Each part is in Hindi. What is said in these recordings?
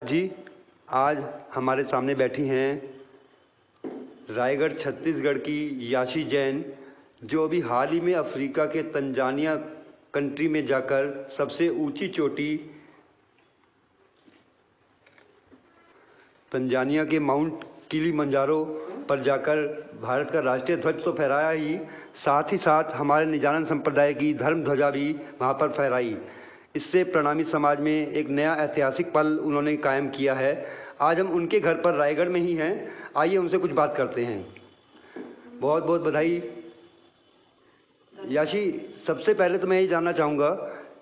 जी, आज हमारे सामने बैठी हैं रायगढ़ छत्तीसगढ़ की याशी जैन, जो अभी हाल ही में अफ्रीका के तंजानिया कंट्री में जाकर सबसे ऊंची चोटी तंजानिया के माउंट किलिमंजारो पर जाकर भारत का राष्ट्रीय ध्वज तो फहराया ही, साथ ही साथ हमारे निजानंद संप्रदाय की धर्म ध्वजा भी वहां पर फहराई। इससे प्रणामी समाज में एक नया ऐतिहासिक पल उन्होंने कायम किया है। आज हम उनके घर पर रायगढ़ में ही हैं। आइए उनसे कुछ बात करते हैं। बहुत बहुत बधाई। याशी, सबसे पहले तो मैं ये जानना चाहूँगा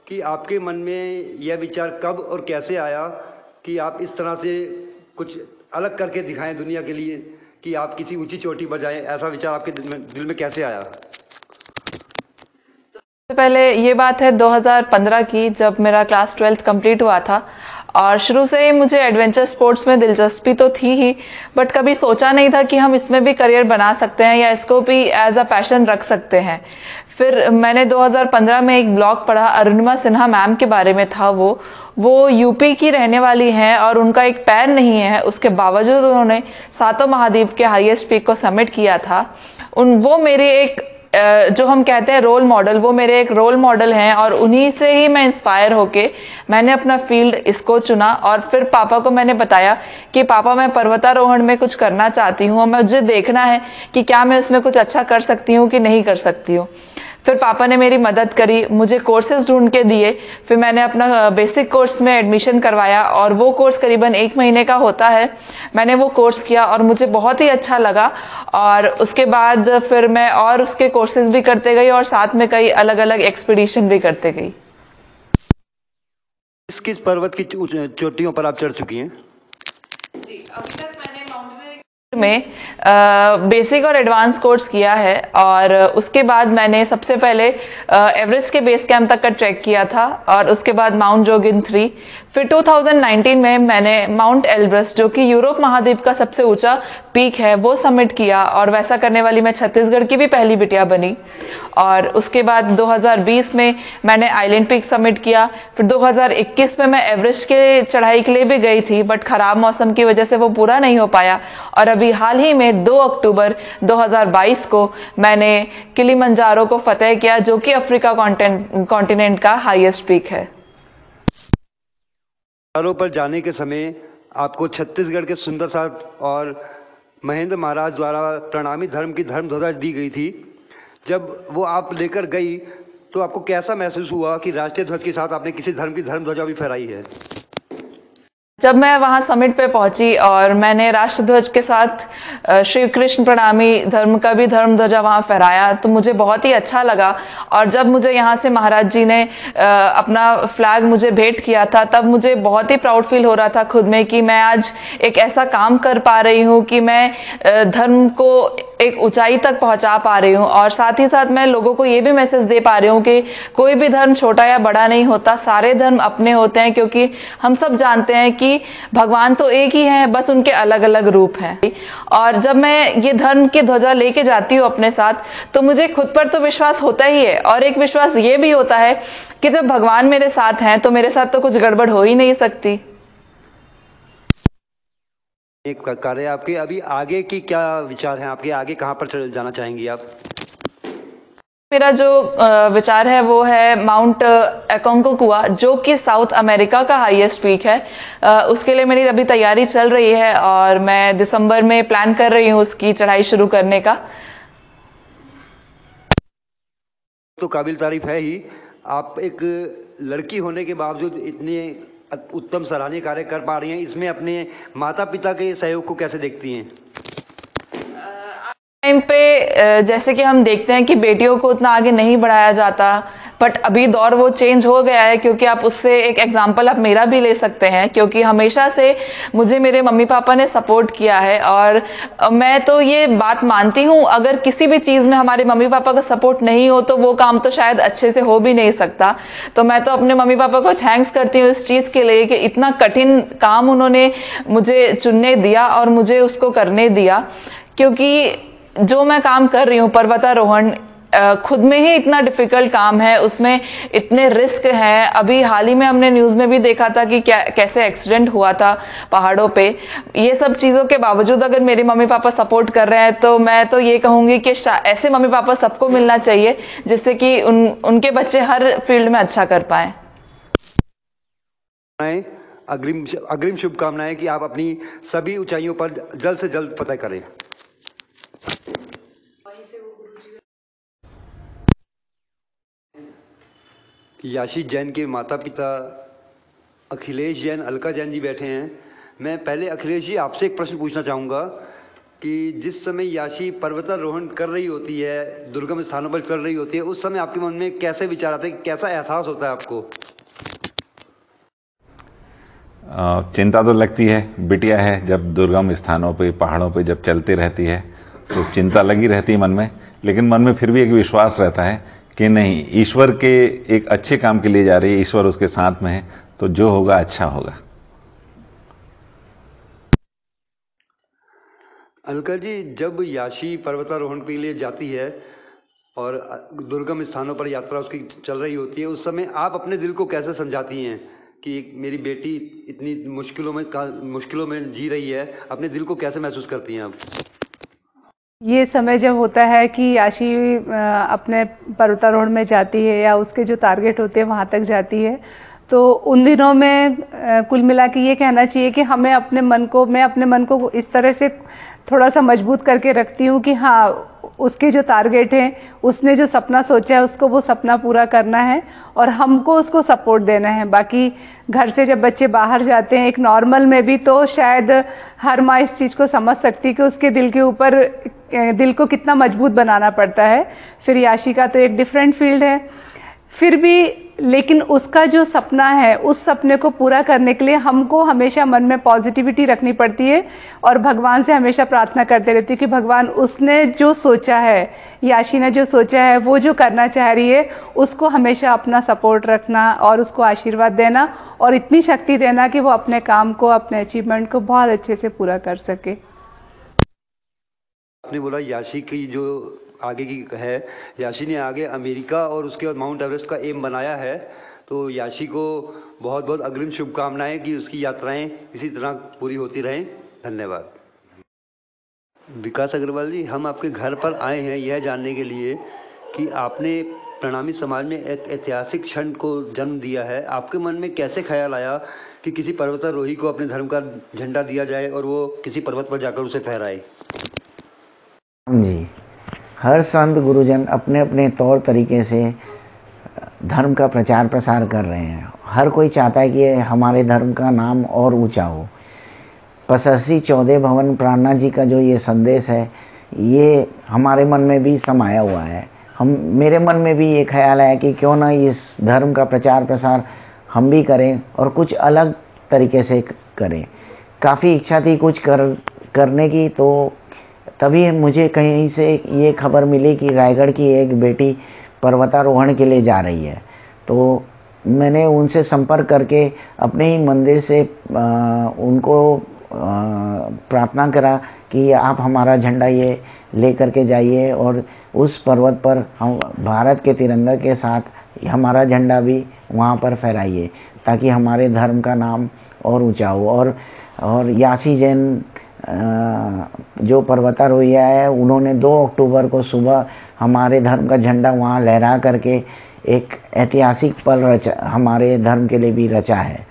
कि आपके मन में यह विचार कब और कैसे आया कि आप इस तरह से कुछ अलग करके दिखाएं दुनिया के लिए कि आप किसी ऊंची चोटी पर जाएं। ऐसा विचार आपके दिल में कैसे आया? सबसे पहले ये बात है 2015 की, जब मेरा क्लास 12th कंप्लीट हुआ था। और शुरू से ही मुझे एडवेंचर स्पोर्ट्स में दिलचस्पी तो थी ही, बट कभी सोचा नहीं था कि हम इसमें भी करियर बना सकते हैं या इसको भी एज अ पैशन रख सकते हैं। फिर मैंने 2015 में एक ब्लॉग पढ़ा, अरुणिमा सिन्हा मैम के बारे में था। वो यूपी की रहने वाली हैं और उनका एक पैर नहीं है, उसके बावजूद उन्होंने सातों महाद्वीप के हाईएस्ट पीक को समिट किया था। वो मेरे एक जो हम कहते हैं रोल मॉडल, वो मेरे एक रोल मॉडल हैं और उन्हीं से ही मैं इंस्पायर होके मैंने अपना फील्ड इसको चुना। और फिर पापा को मैंने बताया कि पापा, मैं पर्वतारोहण में कुछ करना चाहती हूँ और मुझे देखना है कि क्या मैं उसमें कुछ अच्छा कर सकती हूँ कि नहीं कर सकती हूँ। फिर पापा ने मेरी मदद करी, मुझे कोर्सेज ढूंढ के दिए। फिर मैंने अपना बेसिक कोर्स में एडमिशन करवाया और वो कोर्स करीबन 1 महीने का होता है। मैंने वो कोर्स किया और मुझे बहुत ही अच्छा लगा। और उसके बाद फिर मैं और उसके कोर्सेज भी करते गई और साथ में कई अलग अलग एक्सपीडिशन भी करते गई। किस किस पर्वत की चोटियों पर आप चढ़ चुकी हैं? जी, अभी तक मैंने माउंटेनियरिंग में बेसिक और एडवांस कोर्स किया है। और उसके बाद मैंने सबसे पहले एवरेस्ट के बेस कैंप तक का ट्रैक किया था और उसके बाद माउंट जोगिन 3। फिर 2019 में मैंने माउंट एल्ब्रस, जो कि यूरोप महाद्वीप का सबसे ऊंचा पीक है, वो समिट किया। और वैसा करने वाली मैं छत्तीसगढ़ की भी पहली बिटिया बनी। और उसके बाद 2020 में मैंने आइलैंड पीक समिट किया। फिर 2021 में मैं एवरेस्ट के चढ़ाई के लिए भी गई थी, बट खराब मौसम की वजह से वो पूरा नहीं हो पाया। और अभी हाल ही में 2 अक्टूबर 2022 को मैंने किलिमंजारो को फतेह किया, जो कि अफ्रीका कॉन्टिनेंट का हाईएस्ट पीक है। पर जाने के समय आपको छत्तीसगढ़ के सुंदर साथ और महेंद्र महाराज द्वारा प्रणामी धर्म की धर्म ध्वजा दी गई थी। जब वो आप लेकर गई तो आपको कैसा महसूस हुआ कि राष्ट्रीय ध्वज के साथ आपने किसी धर्म की धर्म ध्वजा भी फहराई है? जब मैं वहां समिट पे पहुंची और मैंने राष्ट्रध्वज के साथ श्री कृष्ण प्रणामी धर्म का भी धर्म ध्वजा वहां फहराया, तो मुझे बहुत ही अच्छा लगा। और जब मुझे यहां से महाराज जी ने अपना फ्लैग मुझे भेंट किया था, तब मुझे बहुत ही प्राउड फील हो रहा था खुद में कि मैं आज एक ऐसा काम कर पा रही हूं कि मैं धर्म को एक ऊंचाई तक पहुंचा पा रही हूं। और साथ ही साथ मैं लोगों को ये भी मैसेज दे पा रही हूं कि कोई भी धर्म छोटा या बड़ा नहीं होता, सारे धर्म अपने होते हैं। क्योंकि हम सब जानते हैं कि भगवान तो एक ही है, बस उनके अलग अलग रूप हैं। और जब मैं ये धर्म की ध्वजा लेके जाती हूँ अपने साथ, तो मुझे खुद पर तो विश्वास होता ही है और एक विश्वास ये भी होता है कि जब भगवान मेरे साथ हैं तो मेरे साथ तो कुछ गड़बड़ हो ही नहीं सकती। एक कार्य आपके अभी आगे की क्या विचार हैं? आपके आगे कहां पर जाना चाहेंगी आप? मेरा जो विचार है वो है माउंट एकोंकोगुआ, जो कि साउथ अमेरिका का हाईएस्ट पीक है। उसके लिए मेरी अभी तैयारी चल रही है और मैं दिसंबर में प्लान कर रही हूँ उसकी चढ़ाई शुरू करने का। तो काबिल तारीफ है ही। आप एक लड़की होने के बावजूद इतने उत्तम सराहनीय कार्य कर पा रही हैं। इसमें अपने माता पिता के सहयोग को कैसे देखती हैं? टाइम पे जैसे कि हम देखते हैं कि बेटियों को उतना आगे नहीं बढ़ाया जाता, बट अभी दौर वो चेंज हो गया है। क्योंकि आप उससे एक एग्जांपल आप मेरा भी ले सकते हैं, क्योंकि हमेशा से मुझे मेरे मम्मी पापा ने सपोर्ट किया है। और मैं तो ये बात मानती हूँ, अगर किसी भी चीज में हमारे मम्मी पापा का सपोर्ट नहीं हो तो वो काम तो शायद अच्छे से हो भी नहीं सकता। तो मैं तो अपने मम्मी पापा को थैंक्स करती हूँ इस चीज के लिए कि इतना कठिन काम उन्होंने मुझे चुनने दिया और मुझे उसको करने दिया। क्योंकि जो मैं काम कर रही हूँ पर्वतारोहण, खुद में ही इतना डिफिकल्ट काम है, उसमें इतने रिस्क हैं। अभी हाल ही में हमने न्यूज में भी देखा था कि कैसे एक्सीडेंट हुआ था पहाड़ों पे। ये सब चीजों के बावजूद अगर मेरे मम्मी पापा सपोर्ट कर रहे हैं तो मैं तो ये कहूंगी कि ऐसे मम्मी पापा सबको मिलना चाहिए, जिससे कि उनके बच्चे हर फील्ड में अच्छा कर पाए। अग्रिम शुभकामनाएं कि आप अपनी सभी ऊंचाइयों पर जल्द से जल्द फतह करें। याशी जैन के माता पिता अखिलेश जैन, अलका जैन जी बैठे हैं। मैं पहले अखिलेश जी आपसे एक प्रश्न पूछना चाहूँगा कि जिस समय याशी पर्वतारोहण कर रही होती है, दुर्गम स्थानों पर चल रही होती है, उस समय आपके मन में कैसे विचार आते हैं, कैसा एहसास होता है आपको? चिंता तो लगती है, बिटिया है, जब दुर्गम स्थानों पे, पहाड़ों पे जब चलती रहती है तो चिंता लगी रहती है मन में, लेकिन मन में फिर भी एक विश्वास रहता है कि नहीं, ईश्वर के एक अच्छे काम के लिए जा रही है, ईश्वर उसके साथ में है, तो जो होगा अच्छा होगा। अलका जी, जब याशी पर्वतारोहण के लिए जाती है और दुर्गम स्थानों पर यात्रा उसकी चल रही होती है, उस समय आप अपने दिल को कैसे समझाती हैं कि मेरी बेटी इतनी मुश्किलों में जी रही है? अपने दिल को कैसे महसूस करती हैं आप? ये समय जब होता है कि याशी अपने पर्वतारोहण में जाती है या उसके जो टारगेट होते हैं वहां तक जाती है, तो उन दिनों में कुल मिला के ये कहना चाहिए कि मैं अपने मन को इस तरह से थोड़ा सा मजबूत करके रखती हूँ कि हाँ, उसके जो टारगेट है, उसने जो सपना सोचा है, उसको वो सपना पूरा करना है और हमको उसको सपोर्ट देना है। बाकी घर से जब बच्चे बाहर जाते हैं एक नॉर्मल में भी, तो शायद हर माँ इस चीज को समझ सकती है कि उसके दिल को कितना मजबूत बनाना पड़ता है। फिर याशी का तो एक डिफरेंट फील्ड है, फिर भी लेकिन उसका जो सपना है, उस सपने को पूरा करने के लिए हमको हमेशा मन में पॉजिटिविटी रखनी पड़ती है और भगवान से हमेशा प्रार्थना करते रहती है कि भगवान, उसने जो सोचा है, याशी ने जो सोचा है, वो जो करना चाह रही है, उसको हमेशा अपना सपोर्ट रखना और उसको आशीर्वाद देना और इतनी शक्ति देना कि वो अपने काम को, अपने अचीवमेंट को बहुत अच्छे से पूरा कर सके। आपने बोला याशी की जो आगे की है, याशी ने आगे अमेरिका और उसके बाद माउंट एवरेस्ट का एम बनाया है, तो याशी को बहुत बहुत अग्रिम शुभकामनाएं कि उसकी यात्राएं इसी तरह पूरी होती रहें। धन्यवाद। विकास अग्रवाल जी, हम आपके घर पर आए हैं यह जानने के लिए कि आपने प्रणामी समाज में एक ऐतिहासिक क्षण को जन्म दिया है। आपके मन में कैसे ख्याल आया कि किसी पर्वतारोही को अपने धर्म का झंडा दिया जाए और वो किसी पर्वत पर जाकर उसे फहराए? जी, हर संत गुरुजन अपने अपने तौर तरीके से धर्म का प्रचार प्रसार कर रहे हैं। हर कोई चाहता है कि हमारे धर्म का नाम और ऊंचा हो। पसरसी 14 भवन प्राणनाथ जी का जो ये संदेश है, ये हमारे मन में भी समाया हुआ है। मेरे मन में भी ये ख्याल आया कि क्यों ना इस धर्म का प्रचार प्रसार हम भी करें और कुछ अलग तरीके से करें। काफ़ी इच्छा थी कुछ करने की, तो तभी मुझे कहीं से ये खबर मिली कि रायगढ़ की एक बेटी पर्वतारोहण के लिए जा रही है। तो मैंने उनसे संपर्क करके अपने ही मंदिर से उनको प्रार्थना करा कि आप हमारा झंडा ये ले करके जाइए और उस पर्वत पर हम भारत के तिरंगा के साथ हमारा झंडा भी वहाँ पर फहराइए, ताकि हमारे धर्म का नाम और ऊंचा हो। और याशी जैन जो पर्वतारोही है, उन्होंने 2 अक्टूबर को सुबह हमारे धर्म का झंडा वहाँ लहरा करके एक ऐतिहासिक पल हमारे धर्म के लिए भी रचा है।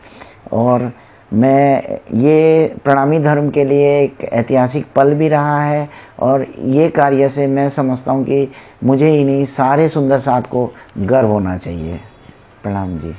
और मैं ये प्रणामी धर्म के लिए एक ऐतिहासिक पल भी रहा है और ये कार्य से मैं समझता हूँ कि मुझे ही नहीं, सारे सुंदर साथ को गर्व होना चाहिए। प्रणाम जी।